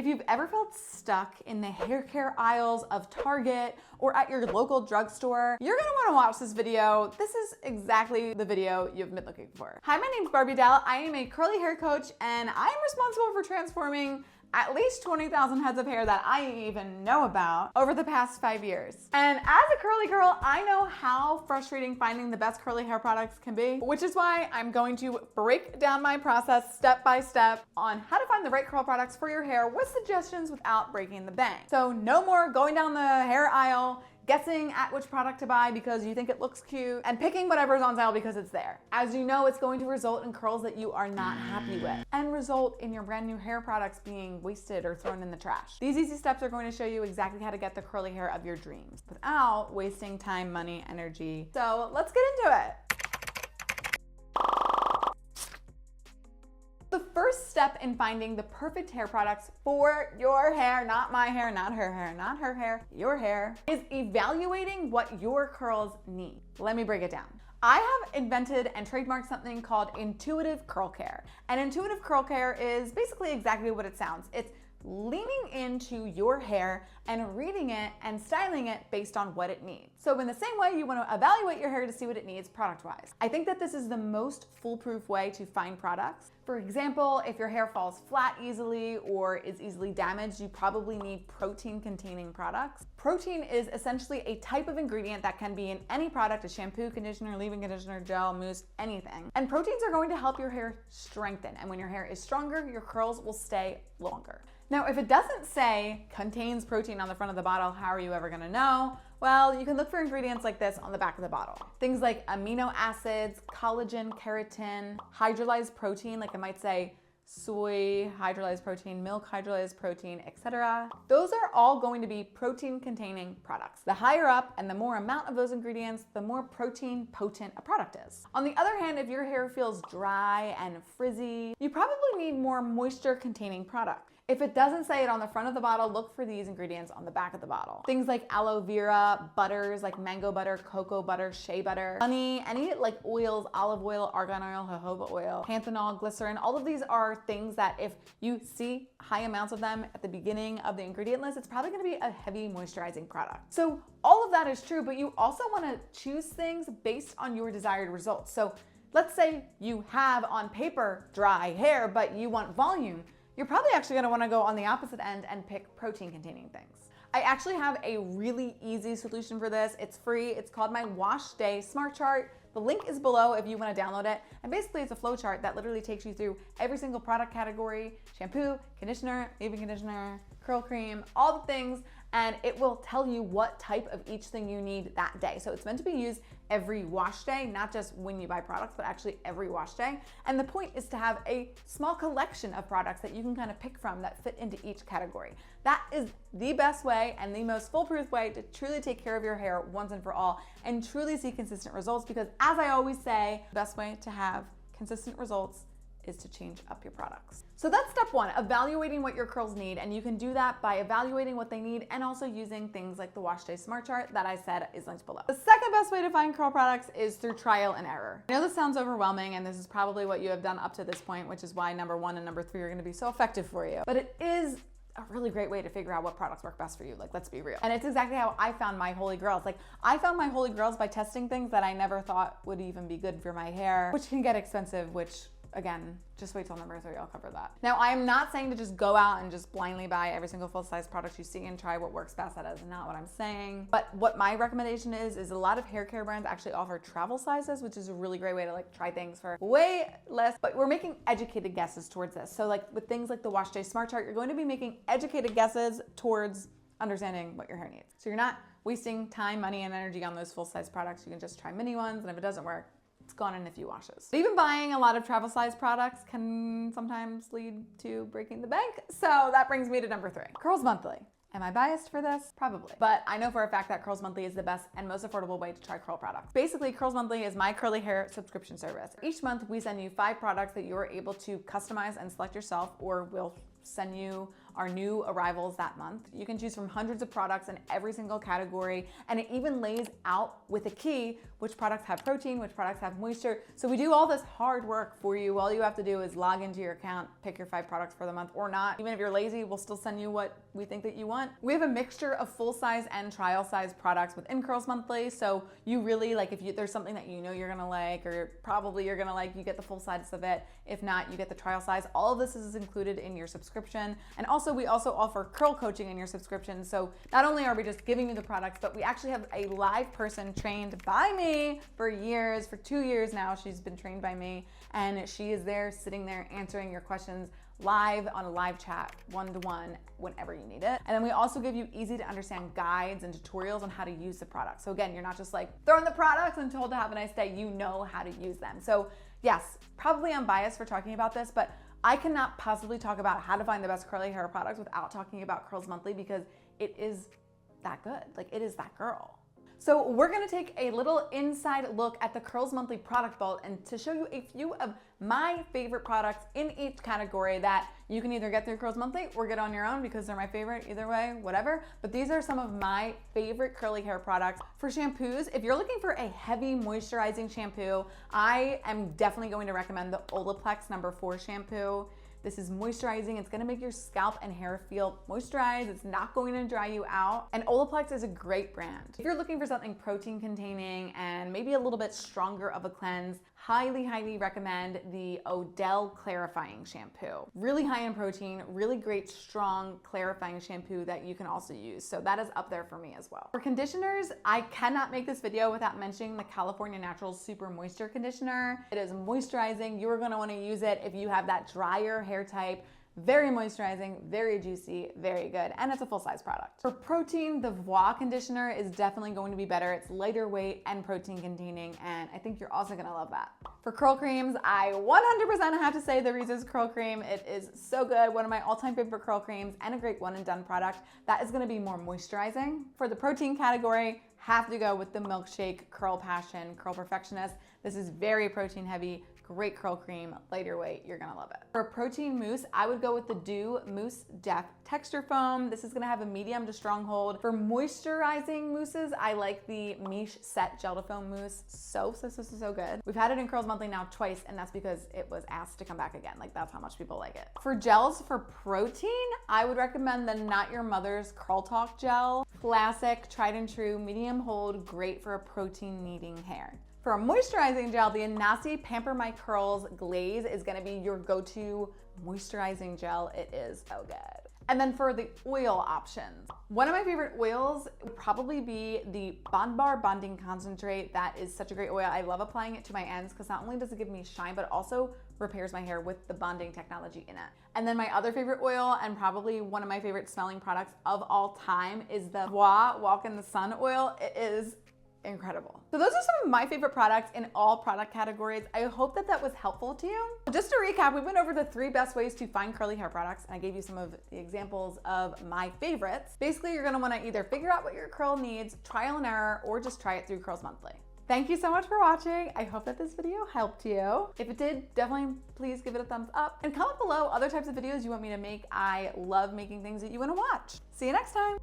you've ever felt stuck in the hair care aisles of Target or at your local drugstore, you're gonna wanna watch this video. This is exactly the video you've been looking for. Hi, my name's Barbie Dell. I am a curly hair coach and I am responsible for transforming at least 20,000 heads of hair that I even know about over the past 5 years. And as a curly girl, I know how frustrating finding the best curly hair products can be, which is why I'm going to break down my process step by step on how to find the right curl products for your hair with suggestions without breaking the bank. So no more going down the hair aisle, guessing at which product to buy because you think it looks cute, and picking whatever's on sale because it's there. As you know, it's going to result in curls that you are not happy with and result in your brand new hair products being wasted or thrown in the trash. These easy steps are going to show you exactly how to get the curly hair of your dreams without wasting time, money, energy. So let's get into it. The first step in finding the perfect hair products for your hair, not my hair, not her hair, not her hair, your hair, is evaluating what your curls need. Let me break it down. I have invented and trademarked something called intuitive curl care. And intuitive curl care is basically exactly what it sounds. It's leaning into your hair and reading it and styling it based on what it needs. So in the same way you want to evaluate your hair to see what it needs product-wise. I think that this is the most foolproof way to find products. For example, if your hair falls flat easily or is easily damaged, you probably need protein-containing products. Protein is essentially a type of ingredient that can be in any product, a shampoo, conditioner, leave-in conditioner, gel, mousse, anything. And proteins are going to help your hair strengthen. And when your hair is stronger, your curls will stay longer. Now, if it doesn't say contains protein on the front of the bottle, how are you ever gonna know? Well, you can look for ingredients like this on the back of the bottle. Things like amino acids, collagen, keratin, hydrolyzed protein, like it might say soy hydrolyzed protein, milk hydrolyzed protein, etc. Those are all going to be protein-containing products. The higher up and the more amount of those ingredients, the more protein potent a product is. On the other hand, if your hair feels dry and frizzy, you probably need more moisture-containing product. If it doesn't say it on the front of the bottle, look for these ingredients on the back of the bottle. Things like aloe vera, butters like mango butter, cocoa butter, shea butter, honey, any like oils, olive oil, argan oil, jojoba oil, panthenol, glycerin, all of these are things that if you see high amounts of them at the beginning of the ingredient list, it's probably gonna be a heavy moisturizing product. So all of that is true, but you also wanna choose things based on your desired results. So let's say you have on paper dry hair, but you want volume. You're probably actually gonna wanna go on the opposite end and pick protein-containing things. I actually have a really easy solution for this. It's free, it's called my Wash Day Smart Chart. The link is below if you wanna download it. And basically it's a flow chart that literally takes you through every single product category, shampoo, conditioner, leave-in conditioner, curl cream, all the things, and it will tell you what type of each thing you need that day. So it's meant to be used every wash day, not just when you buy products, but actually every wash day. And the point is to have a small collection of products that you can kind of pick from that fit into each category. That is the best way and the most foolproof way to truly take care of your hair once and for all and truly see consistent results, because as I always say, the best way to have consistent results is to change up your products. So that's step one, evaluating what your curls need, and you can do that by evaluating what they need and also using things like the Wash Day Smart Chart that I said is linked below. The second best way to find curl products is through trial and error. I know this sounds overwhelming, and this is probably what you have done up to this point, which is why number 1 and number 3 are gonna be so effective for you. But it is a really great way to figure out what products work best for you. Like, let's be real. And it's exactly how I found my holy grails. Like, I found my holy grails by testing things that I never thought would even be good for my hair, which can get expensive, which again, just wait till number 3, I'll cover that. Now, I am not saying to just go out and just blindly buy every single full-size product you see and try what works best. That is not what I'm saying. But what my recommendation is a lot of hair care brands actually offer travel sizes, which is a really great way to like try things for way less, but we're making educated guesses towards this. So like with things like the Wash Day Smart Chart, you're going to be making educated guesses towards understanding what your hair needs. So you're not wasting time, money, and energy on those full-size products. You can just try mini ones, and if it doesn't work, it's gone in a few washes. But even buying a lot of travel size products can sometimes lead to breaking the bank. So that brings me to number 3, Curls Monthly. Am I biased for this? Probably. But I know for a fact that Curls Monthly is the best and most affordable way to try curl products. Basically, Curls Monthly is my curly hair subscription service. Each month we send you 5 products that you are able to customize and select yourself, or we'll send you are new arrivals that month. You can choose from hundreds of products in every single category, and it even lays out with a key which products have protein, which products have moisture. So we do all this hard work for you. All you have to do is log into your account, pick your 5 products for the month or not. Even if you're lazy, we'll still send you what we think that you want. We have a mixture of full-size and trial-size products within Curls Monthly. So you really, like, if there's something that you know you're gonna like, or probably you're gonna like, you get the full size of it. If not, you get the trial size. All of this is included in your subscription. And also, we also offer curl coaching in your subscription. So not only are we just giving you the products, but we actually have a live person trained by me for years, for 2 years now. She's been trained by me, and she is there, sitting there, answering your questions live on a live chat, one-to-one, whenever you need it. And then we also give you easy to understand guides and tutorials on how to use the product. So again, you're not just like throwing the products and told to have a nice day, you know how to use them. So yes, probably I'm biased for talking about this, but I cannot possibly talk about how to find the best curly hair products without talking about Curls Monthly, because it is that good. Like, it is that girl. So we're gonna take a little inside look at the Curls Monthly product vault, and to show you a few of my favorite products in each category that you can either get through Curls Monthly or get on your own, because they're my favorite either way, whatever. But these are some of my favorite curly hair products. For shampoos, if you're looking for a heavy moisturizing shampoo, I am definitely going to recommend the Olaplex No. 4 shampoo. This is moisturizing. It's gonna make your scalp and hair feel moisturized. It's not going to dry you out. And Olaplex is a great brand. If you're looking for something protein containing and maybe a little bit stronger of a cleanse, highly, highly recommend the Odell Clarifying Shampoo. Really high in protein, really great, strong, clarifying shampoo that you can also use. So that is up there for me as well. For conditioners, I cannot make this video without mentioning the California Naturals Super Moisture Conditioner. It is moisturizing. You are gonna wanna use it if you have that drier hair type. Very moisturizing, very juicy, very good, and it's a full-size product. For protein, the Voix conditioner is definitely going to be better. It's lighter weight and protein containing, and I think you're also gonna love that. For curl creams, I 100% have to say the Reese's Curl Cream. It is so good, one of my all-time favorite curl creams, and a great one-and-done product. That is gonna be more moisturizing. For the protein category, have to go with the Milkshake Curl Passion Curl Perfectionist. This is very protein heavy, great curl cream, lighter weight, you're gonna love it. For a protein mousse, I would go with the Dew Mousse Depth Texture Foam. This is gonna have a medium to strong hold. For moisturizing mousses, I like the Miche Set Gel to Foam Mousse. So good. We've had it in Curls Monthly now twice, and that's because it was asked to come back again. Like, that's how much people like it. For gels for protein, I would recommend the Not Your Mother's Curl Talk Gel. Classic, tried and true, medium hold, great for a protein needing hair. For a moisturizing gel, the Anasi Pamper My Curls Glaze is gonna be your go-to moisturizing gel. It is so good. And then for the oil options, one of my favorite oils would probably be the Bond Bar Bonding Concentrate. That is such a great oil. I love applying it to my ends because not only does it give me shine, but it also repairs my hair with the bonding technology in it. And then my other favorite oil, and probably one of my favorite smelling products of all time, is the Voix Walk in the Sun oil. It is incredible. So those are some of my favorite products in all product categories. I hope that that was helpful to you. Just to recap, we went over the 3 best ways to find curly hair products, and I gave you some of the examples of my favorites. Basically, you're gonna wanna either figure out what your curl needs, trial and error, or just try it through Curls Monthly. Thank you so much for watching. I hope that this video helped you. If it did, definitely please give it a thumbs up, and comment below other types of videos you want me to make. I love making things that you wanna watch. See you next time.